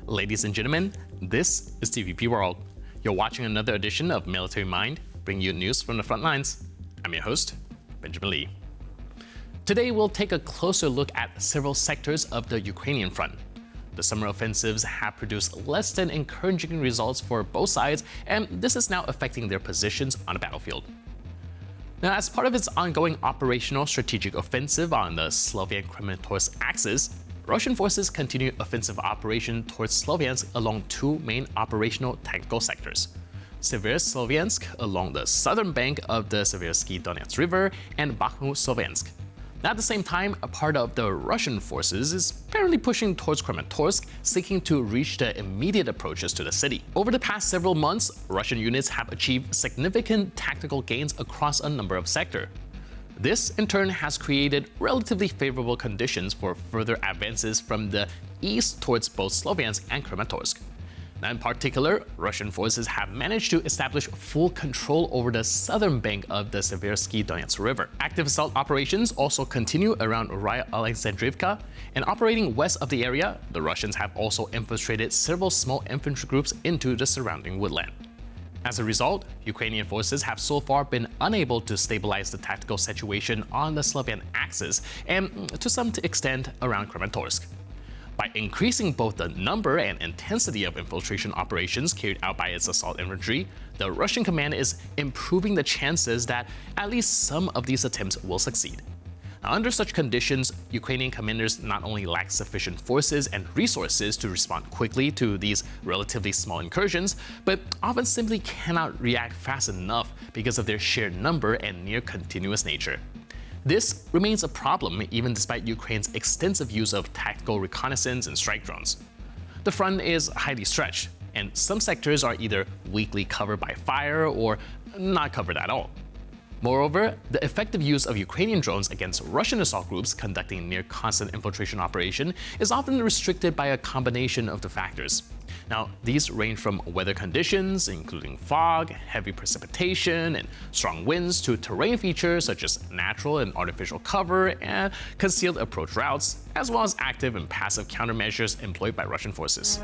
Ladies and gentlemen, this is TVP World. You're watching another edition of Military Mind, bringing you news from the front lines. I'm your host, Benjamin Lee. Today we'll take a closer look at several sectors of the Ukrainian front. The summer offensives have produced less than encouraging results for both sides, and this is now affecting their positions on the battlefield. Now, as part of its ongoing operational strategic offensive on the Sloviansk-Kramatorsk axis, Russian forces continue offensive operation towards Sloviansk along two main operational tactical sectors: Severosloviansk along the southern bank of the Seversky Donets River and Bakhmut-Sloviansk. At the same time, a part of the Russian forces is apparently pushing towards Kramatorsk, seeking to reach the immediate approaches to the city. Over the past several months, Russian units have achieved significant tactical gains across a number of sectors. This, in turn, has created relatively favorable conditions for further advances from the east towards both Sloviansk and Kramatorsk. Now, in particular, Russian forces have managed to establish full control over the southern bank of the Seversky Donets River. Active assault operations also continue around Raya Alexandrivka, and operating west of the area, the Russians have also infiltrated several small infantry groups into the surrounding woodland. As a result, Ukrainian forces have so far been unable to stabilize the tactical situation on the Slovian axis and, to some extent, around Kramatorsk. By increasing both the number and intensity of infiltration operations carried out by its assault infantry, the Russian command is improving the chances that at least some of these attempts will succeed. Now, under such conditions, Ukrainian commanders not only lack sufficient forces and resources to respond quickly to these relatively small incursions, but often simply cannot react fast enough because of their sheer number and near continuous nature. This remains a problem even despite Ukraine's extensive use of tactical reconnaissance and strike drones. The front is highly stretched, and some sectors are either weakly covered by fire or not covered at all. Moreover, the effective use of Ukrainian drones against Russian assault groups conducting near constant infiltration operation is often restricted by a combination of the factors. Now, these range from weather conditions, including fog, heavy precipitation, and strong winds, to terrain features such as natural and artificial cover and concealed approach routes, as well as active and passive countermeasures employed by Russian forces.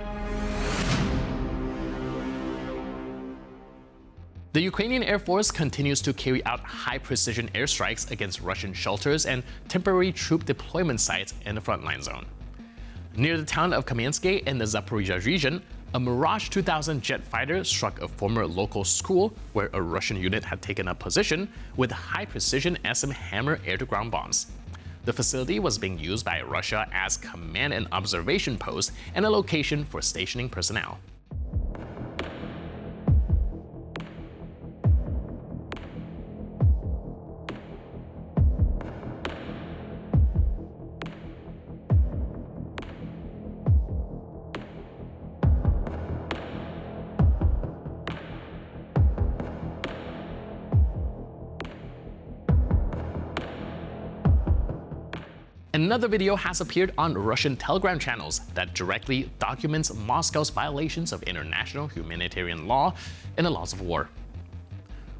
The Ukrainian Air Force continues to carry out high-precision airstrikes against Russian shelters and temporary troop deployment sites in the frontline zone. Near the town of Kamianske in the Zaporizhzhia region, a Mirage 2000 jet fighter struck a former local school where a Russian unit had taken up position with high-precision AASM Hammer air-to-ground bombs. The facility was being used by Russia as command and observation post and a location for stationing personnel. Another video has appeared on Russian Telegram channels that directly documents Moscow's violations of international humanitarian law and the laws of war.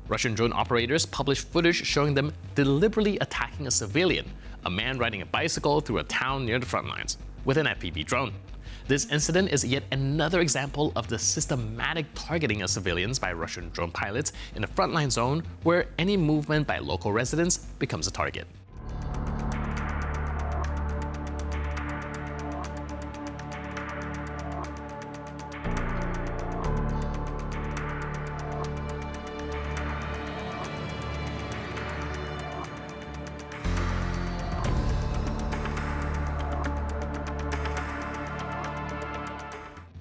Russian drone operators published footage showing them deliberately attacking a civilian, a man riding a bicycle through a town near the front lines, with an FPV drone. This incident is yet another example of the systematic targeting of civilians by Russian drone pilots in the frontline zone, where any movement by local residents becomes a target.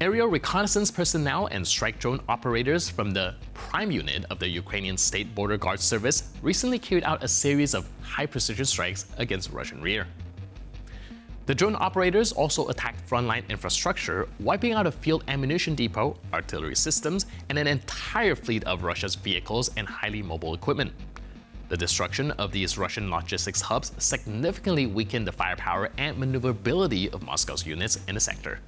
Aerial reconnaissance personnel and strike drone operators from the Prime Unit of the Ukrainian State Border Guard Service recently carried out a series of high-precision strikes against Russian rear. The drone operators also attacked frontline infrastructure, wiping out a field ammunition depot, artillery systems, and an entire fleet of Russia's vehicles and highly mobile equipment. The destruction of these Russian logistics hubs significantly weakened the firepower and maneuverability of Moscow's units in the sector.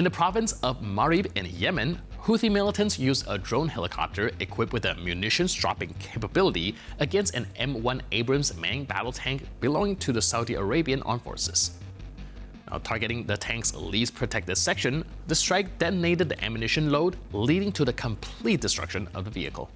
In the province of Marib in Yemen, Houthi militants used a drone helicopter equipped with a munitions dropping capability against an M1 Abrams manned battle tank belonging to the Saudi Arabian armed forces. Now, targeting the tank's least protected section, the strike detonated the ammunition load, leading to the complete destruction of the vehicle.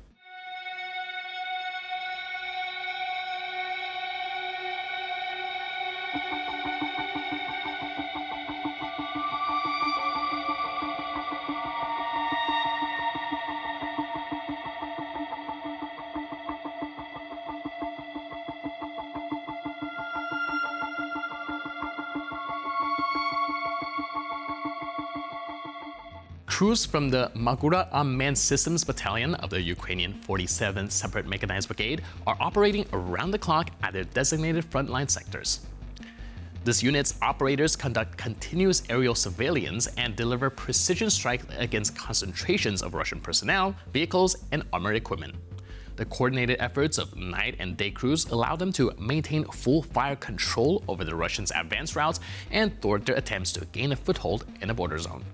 Crews from the Magura Unmanned Systems Battalion of the Ukrainian 47th Separate Mechanized Brigade are operating around the clock at their designated frontline sectors. This unit's operators conduct continuous aerial surveillance and deliver precision strikes against concentrations of Russian personnel, vehicles, and armored equipment. The coordinated efforts of night and day crews allow them to maintain full fire control over the Russians' advance routes and thwart their attempts to gain a foothold in the border zone.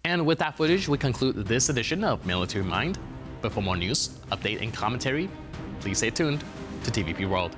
And with that footage, we conclude this edition of Military Mind. But for more news, update, and commentary, please stay tuned to TVP World.